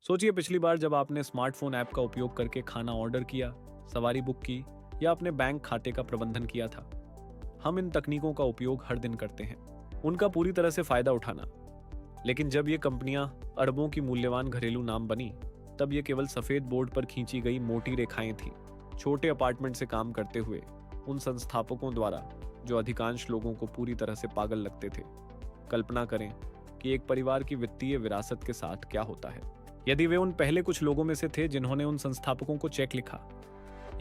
सोचिए पिछली बार जब आपने स्मार्टफोन ऐप का उपयोग करके खाना ऑर्डर किया, सवारी बुक की या अपने बैंक खाते का प्रबंधन किया था। हम इन तकनीकों का उपयोग हर दिन करते हैं, उनका पूरी तरह से फायदा उठाना। लेकिन जब ये कंपनियां अरबों की मूल्यवान घरेलू नाम बनी, तब ये केवल सफेद बोर्ड पर खींची गई मोटी रेखाएं थीं। छोटे अपार्टमेंट से काम करते हुए उन संस्थापकों द्वारा जो अधिकांश लोगों को पूरी तरह से पागल लगते थे। कल्पना करें कि एक परिवार की वित्तीय विरासत के साथ क्या होता है यदि वे उन पहले कुछ लोगों में से थे जिन्होंने उन संस्थापकों को चेक लिखा।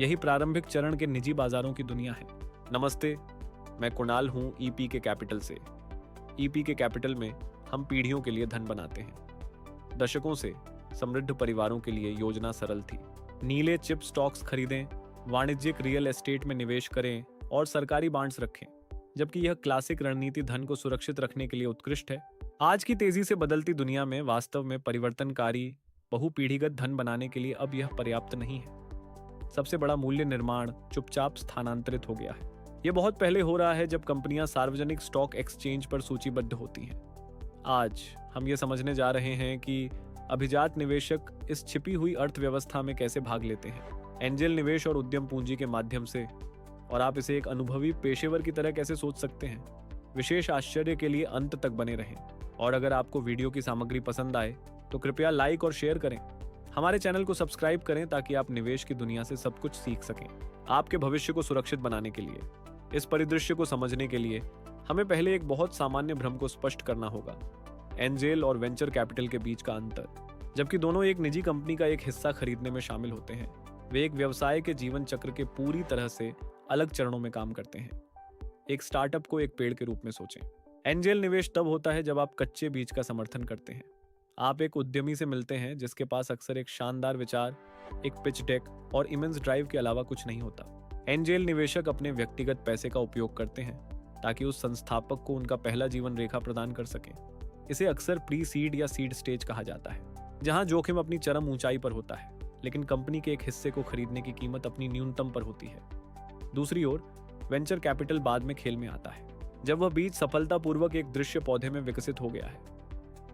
यही प्रारंभिक चरण के निजी बाजारों की दुनिया है। नमस्ते, मैं कुणाल हूं ईपी के कैपिटल से। ईपी के कैपिटल में हम पीढ़ियों के लिए धन बनाते हैं। दशकों से समृद्ध परिवारों के लिए योजना सरल थी। नीले चिप स्टॉक्स खरीदें, वाणिज्यिक रियल एस्टेट में निवेश करें और सरकारी बांड्स रखें। जबकि यह क्लासिक रणनीति धन को सुरक्षित रखने के लिए उत्कृष्ट है, आज की तेजी से बदलती दुनिया में वास्तव में परिवर्तनकारी बहुपीढ़ीगत धन बनाने के लिए अब यह पर्याप्त नहीं है। सबसे बड़ा मूल्य निर्माण चुपचाप स्थानांतरित हो गया है। यह बहुत पहले हो रहा है जब कंपनियां सार्वजनिक स्टॉक एक्सचेंज पर सूचीबद्ध होती हैं। आज हम ये समझने जा रहे हैं कि अभिजात निवेशक इस छिपी हुई अर्थव्यवस्था में कैसे भाग लेते हैं, एंजल निवेश और उद्यम पूंजी के माध्यम से, और आप इसे एक अनुभवी पेशेवर की तरह कैसे सोच सकते हैं। विशेष आश्चर्य के लिए अंत तक बने रहें। और अगर आपको वीडियो की सामग्री पसंद आए तो कृपया लाइक और शेयर करें। हमारे चैनल को सब्सक्राइब करें ताकि आप निवेश की दुनिया से सब कुछ सीख सकें। आपके भविष्य को सुरक्षित बनाने के लिए इस परिदृश्य को समझने के लिए हमें पहले एक बहुत सामान्य भ्रम को स्पष्ट करना होगा, एंजेल और वेंचर कैपिटल के बीच का अंतर। जबकि दोनों एक निजी कंपनी का एक हिस्सा खरीदने में शामिल होते हैं, वे एक व्यवसाय के जीवन चक्र के पूरी तरह से अलग चरणों में काम करते हैं। एक स्टार्टअप को एक पेड़ के रूप में सोचें। एंजेल निवेश तब होता है जब आप कच्चे बीज का समर्थन करते हैं। आप एक उद्यमी से मिलते हैं जिसके पास अक्सर एक शानदार विचार, एक पिच डेक और इमेंस ड्राइव के अलावा कुछ नहीं होता। एंजेल निवेशक अपने व्यक्तिगत पैसे का उपयोग करते हैं ताकि उस संस्थापक को उनका पहला जीवन रेखा प्रदान कर सकें। इसे अक्सर प्री सीड या सीड स्टेज कहा जाता है, जहां जोखिम अपनी चरम ऊंचाई पर होता है, लेकिन कंपनी के एक हिस्से को खरीदने की कीमत अपनी न्यूनतम पर होती है। दूसरी ओर वेंचर कैपिटल बाद में खेल में आता है, जब वह बीज सफलतापूर्वक एक दृश्य पौधे में विकसित हो गया है।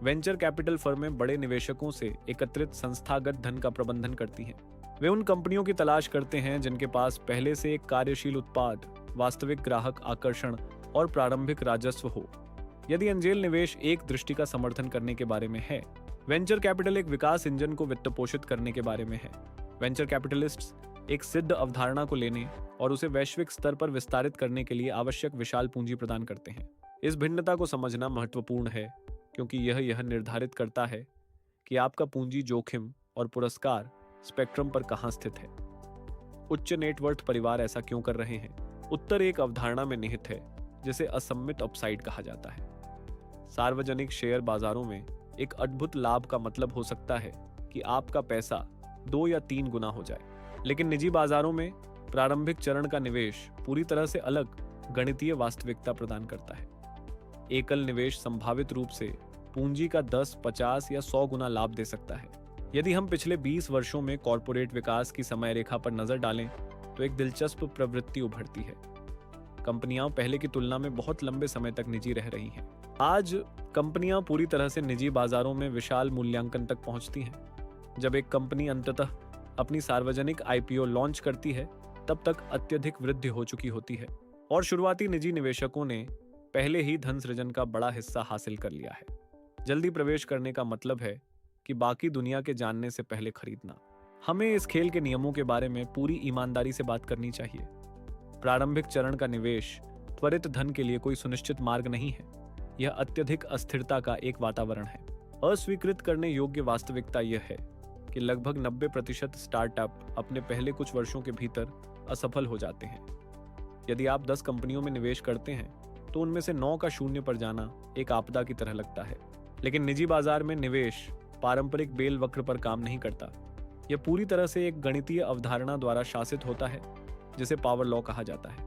वेंचर कैपिटल फर्में बड़े निवेशकों से एकत्रित संस्थागत धन का प्रबंधन करती हैं। वे उन कंपनियों की तलाश करते हैं जिनके पास पहले से एक कार्यशील उत्पाद, वास्तविक ग्राहक आकर्षण और प्रारंभिक राजस्व हो। यदि एंजेल निवेश एक दृष्टि का समर्थन करने के बारे में है, वेंचर कैपिटल एक विकास इंजन को वित्तपोषित करने के बारे में है। वेंचर कैपिटलिस्ट्स एक सिद्ध अवधारणा को लेने और उसे वैश्विक स्तर पर विस्तारित करने के लिए आवश्यक विशाल पूंजी प्रदान करते हैं। इस भिन्नता को समझना महत्वपूर्ण है क्योंकि यह निर्धारित करता है कि आपका पूंजी जोखिम और पुरस्कार स्पेक्ट्रम पर कहां स्थित है। उच्च नेटवर्थ परिवार ऐसा क्यों कर रहे हैं? उत्तर एक अवधारणा में निहित है जिसे असम्मित अपसाइड कहा जाता है। सार्वजनिक शेयर बाजारों में एक अद्भुत लाभ का मतलब हो सकता है कि आपका पैसा 2 या 3 गुना हो जाए, लेकिन निजी बाजारों में प्रारंभिक चरण का निवेश पूरी तरह से अलग गणितीय वास्तविकता प्रदान करता है। एकल निवेश संभावित रूप से पूंजी का 10, 50 या 100 गुना लाभ दे सकता है। यदि हम पिछले 20 वर्षों में कॉर्पोरेट विकास की समय रेखा पर नजर डालें तो एक दिलचस्प प्रवृत्ति उभरती है। कंपनियां पहले की तुलना में बहुत लंबे समय तक निजी रह रही हैं। आज कंपनियां पूरी तरह से निजी बाजारों में विशाल मूल्यांकन तक पहुंचती हैं। जब एक कंपनी अंततः अपनी सार्वजनिक आईपीओ लॉन्च करती है, तब तक अत्यधिक वृद्धि हो चुकी होती है और शुरुआती निजी निवेशकों ने पहले ही धन सृजन का बड़ा हिस्सा हासिल कर लिया है। जल्दी प्रवेश करने का मतलब है कि बाकी दुनिया के जानने से पहले खरीदना। हमें इस खेल के नियमों के बारे में पूरी ईमानदारी से बात करनी चाहिए। प्रारंभिक चरण का निवेश त्वरित धन के लिए कोई सुनिश्चित मार्ग नहीं है। यह अत्यधिक अस्थिरता का एक वातावरण है। अस्वीकृत करने योग्य वास्तविकता यह है कि लगभग 90% स्टार्टअप अपने पहले कुछ वर्षों के भीतर असफल हो जाते हैं। यदि आप 10 कंपनियों में निवेश करते हैं तो उनमें से 9 का शून्य पर जाना एक आपदा की तरह लगता है। लेकिन निजी बाजार में निवेश पारंपरिक बेल वक्र पर काम नहीं करता। यह पूरी तरह से एक गणितीय अवधारणा द्वारा शासित होता है जिसे पावर लॉ कहा जाता है।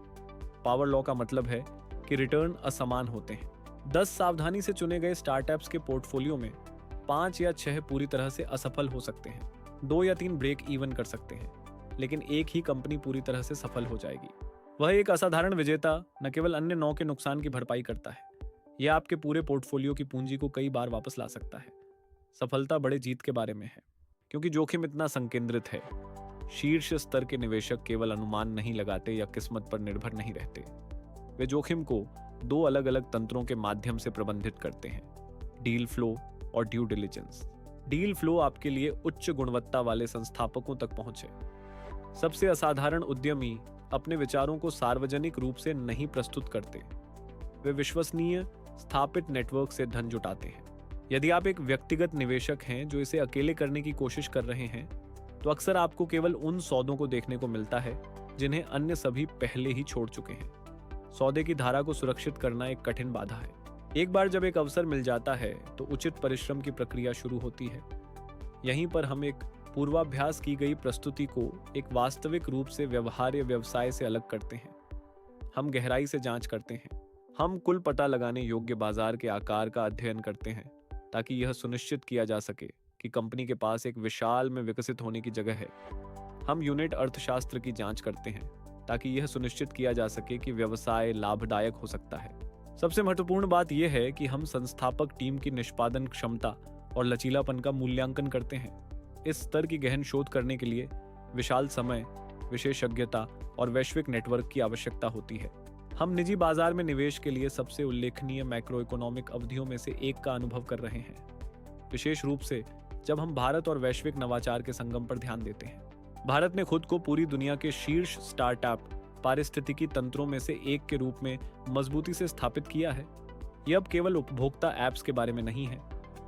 पावर लॉ का मतलब है कि रिटर्न असमान होते हैं। 10 सावधानी से चुने गए स्टार्टअप्स के पोर्टफोलियो में 5 या 6 पूरी तरह से असफल हो सकते हैं। 2 या 3 ब्रेक इवन कर सकते हैं, लेकिन एक ही कंपनी पूरी तरह से सफल हो जाएगी। वह एक असाधारण विजेता न केवल अन्य 9 के नुकसान की भरपाई करता है, यह आपके पूरे पोर्टफोलियो की पूंजी को कई बार वापस ला सकता है। सफलता बड़े जीत के बारे में है। क्योंकि जोखिम इतना संकेंद्रित है। शीर्ष स्तर के निवेशक केवल अनुमान नहीं लगाते या किस्मत पर निर्भर नहीं रहते। वे जोखिम को दो अलग अलग तंत्रों के माध्यम से प्रबंधित करते हैं, डील फ्लो और ड्यू डिलिजेंस। डील फ्लो आपके लिए उच्च गुणवत्ता वाले संस्थापकों तक पहुंचे। सबसे असाधारण उद्यमी अपने विचारों को सार्वजनिक रूप से नहीं प्रस्तुत करते। वे विश्वसनीय स्थापित नेटवर्क से धन जुटाते हैं। यदि आप एक व्यक्तिगत निवेशक हैं जो इसे अकेले करने की कोशिश कर रहे हैं, तो अक्सर आपको केवल उन सौदों को देखने को मिलता है जिन्हें अन्य सभी पहले ही छोड़ चुके हैं। सौदे की धारा को सुरक्षित करना एक कठिन बाधा है। एक बार जब एक अवसर मिल जाता है तो उचित परिश्रम की प्रक्रिया शुरू होती है। यहीं पर हम एक पूर्वाभ्यास की गई प्रस्तुति को एक वास्तविक रूप से व्यवहार्य व्यवसाय से अलग करते हैं। हम गहराई से जांच करते हैं। हम कुल पता लगाने योग्य बाजार के आकार का अध्ययन करते हैं ताकि यह सुनिश्चित किया जा सके कि कंपनी के पास एक विशाल में विकसित होने की जगह है। हम यूनिट अर्थशास्त्र की जांच करते हैं ताकि यह सुनिश्चित किया जा सके कि व्यवसाय लाभदायक हो सकता है। सबसे महत्वपूर्ण बात यह है कि हम संस्थापक टीम की निष्पादन क्षमता और लचीलापन का मूल्यांकन करते हैं। इस स्तर की गहन शोध करने के लिए विशाल समय, विशेषज्ञता और वैश्विक नेटवर्क की आवश्यकता होती है। हम निजी बाजार में निवेश के लिए सबसे उल्लेखनीय मैक्रो इकोनॉमिक अवधियों में से एक का अनुभव कर रहे हैं, विशेष रूप से जब हम भारत और वैश्विक नवाचार के संगम पर ध्यान देते हैं। भारत ने खुद को पूरी दुनिया के शीर्ष स्टार्टअप पारिस्थितिकी तंत्रों में से एक के रूप में मजबूती से स्थापित किया है। यह अब केवल उपभोक्ता ऐप्स के बारे में नहीं है,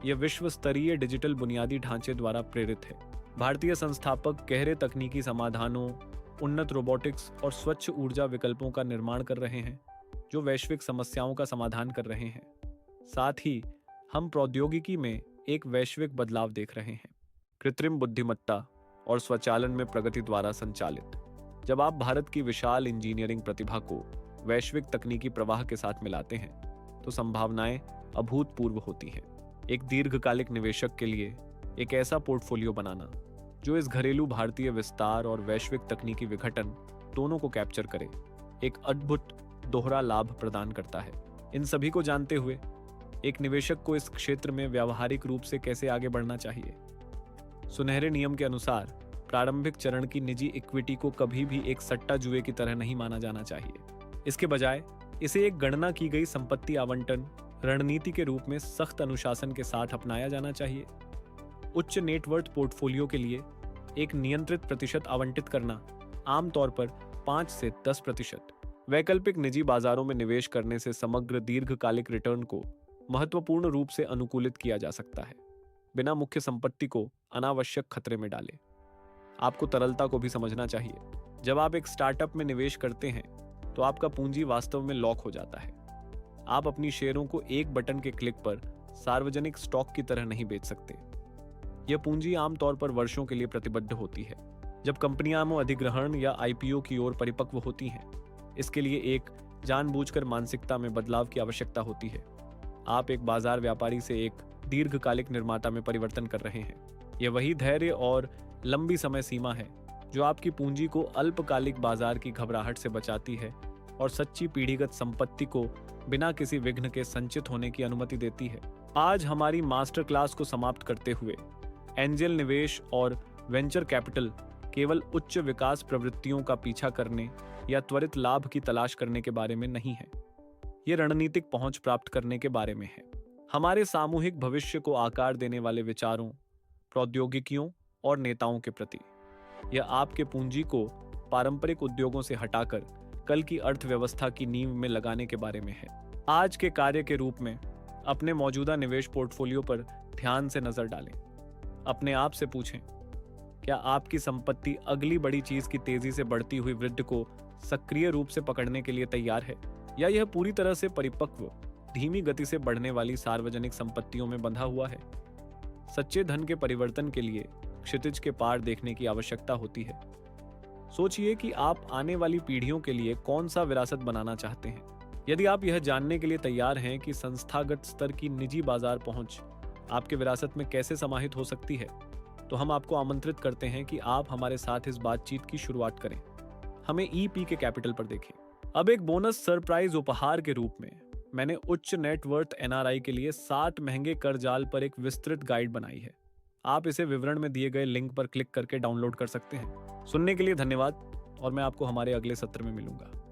यह विश्व स्तरीय डिजिटल बुनियादी ढांचे द्वारा प्रेरित है। भारतीय संस्थापक गहरे तकनीकी समाधानों, उन्नत रोबोटिक्स और स्वच्छ ऊर्जा विकल्पों का निर्माण कर रहे हैं जो वैश्विक समस्याओं का समाधान कर रहे हैं। साथ ही हम प्रौद्योगिकी में एक वैश्विक बदलाव देख रहे हैं, कृत्रिम बुद्धिमत्ता और स्वचालन में प्रगति द्वारा संचालित। जब आप भारत की विशाल इंजीनियरिंग प्रतिभा को वैश्विक तकनीकी प्रवाह के साथ मिलाते हैं तो संभावनाएं अभूतपूर्व होती हैं। एक दीर्घकालिक निवेशक के लिए एक ऐसा पोर्टफोलियो बनाना जो इस घरेलू भारतीय विस्तार और वैश्विक तकनीकी विघटन दोनों को कैप्चर करे, एक अद्भुत दोहरा लाभ प्रदान करता है। इन सभी को जानते हुए एक निवेशक को इस क्षेत्र में व्यावहारिक रूप से कैसे आगे बढ़ना चाहिए? सुनहरे नियम के अनुसार प्रारंभिक चरण की निजी इक्विटी को कभी भी एक सट्टा जुए की तरह नहीं माना जाना चाहिए। इसके बजाय इसे एक गणना की गई संपत्ति आवंटन रणनीति के रूप में सख्त अनुशासन के साथ अपनाया जाना चाहिए। उच्च नेटवर्थ पोर्टफोलियो के लिए एक नियंत्रित प्रतिशत आवंटित करना, आमतौर पर 5 से 10%। वैकल्पिक निजी बाजारों में निवेश करने से समग्र दीर्घकालिक रिटर्न को महत्वपूर्ण रूप से अनुकूलित किया जा सकता है, बिना मुख्य संपत्ति को अनावश्यक खतरे में डाले। आपको तरलता को भी समझना चाहिए। जब आप एक स्टार्टअप में निवेश करते हैं तो आपका पूंजी वास्तव में लॉक हो जाता है। आप अपनी शेयरों को एक बटन के क्लिक पर सार्वजनिक स्टॉक की तरह नहीं बेच सकते। यह पूंजी आमतौर पर वर्षों के लिए प्रतिबद्ध होती है। जब कंपनियां अधिग्रहण या आईपीओ की ओर परिपक्व होती हैं, इसके लिए एक जानबूझकर मानसिकता में बदलाव की आवश्यकता होती है। आप एक बाजार व्यापारी से एक दीर्घकालिक निर्माता में परिवर्तन कर रहे हैं। यह वही धैर्य और लंबी समय सीमा है जो आपकी पूंजी को अल्पकालिक बाजार की घबराहट से बचाती है और सच्ची पीढ़ीगत संपत्ति को बिना किसी विघ्न के संचित होने की अनुमति देती है। आज हमारी मास्टर क्लास को समाप्त करते हुए एंजल निवेश और वेंचर कैपिटल केवल उच्च विकास प्रवृत्तियों का पीछा करने या त्वरित लाभ की तलाश करने के बारे में नहीं है। ये रणनीतिक पहुंच प्राप्त करने के बारे में है। हमारे सामूहिक भविष्य को आकार देने वाले विचारों, प्रौद्योगिकियों और नेताओं के प्रति। यह आपके पूंजी को पारंपरिक उद्योगों से हटाकर कल की अर्थव्यवस्था की नींव में लगाने के बारे में है। आज के कार्य के रूप में अपने मौजूदा निवेश पोर्टफोलियो पर ध्यान से नजर डालें। अपने आप से पूछें, क्या आपकी संपत्ति अगली बड़ी चीज की तेजी से बढ़ती हुई वृद्धि को सक्रिय रूप से पकड़ने के लिए तैयार है, या यह पूरी तरह से परिपक्व, धीमी गति से बढ़ने वाली सार्वजनिक संपत्तियों में बंधा हुआ है? सच्चे धन के परिवर्तन के लिए क्षितिज के पार देखने की आवश्यकता होती है। सोचिए कि आप आने वाली पीढ़ियों के लिए कौन सा विरासत बनाना चाहते हैं। यदि आप यह जानने के लिए तैयार हैं कि संस्थागत स्तर की निजी बाजार पहुंच आपके विरासत में कैसे समाहित हो सकती है, तो हम आपको आमंत्रित करते हैं कि आप हमारे साथ इस बातचीत की शुरुआत करें। हमें ईपी के कैपिटल पर देखें। अब एक बोनस सरप्राइज उपहार के रूप में मैंने उच्च नेटवर्थ एनआरआई के लिए 60 महंगे कर्जाल पर एक विस्तृत गाइड बनाई है। आप इसे विवरण में दिए गए लिंक पर क्लिक करके डाउनलोड कर सकते हैं। सुनने के लिए धन्यवाद और मैं आपको हमारे अगले सत्र में मिलूंगा।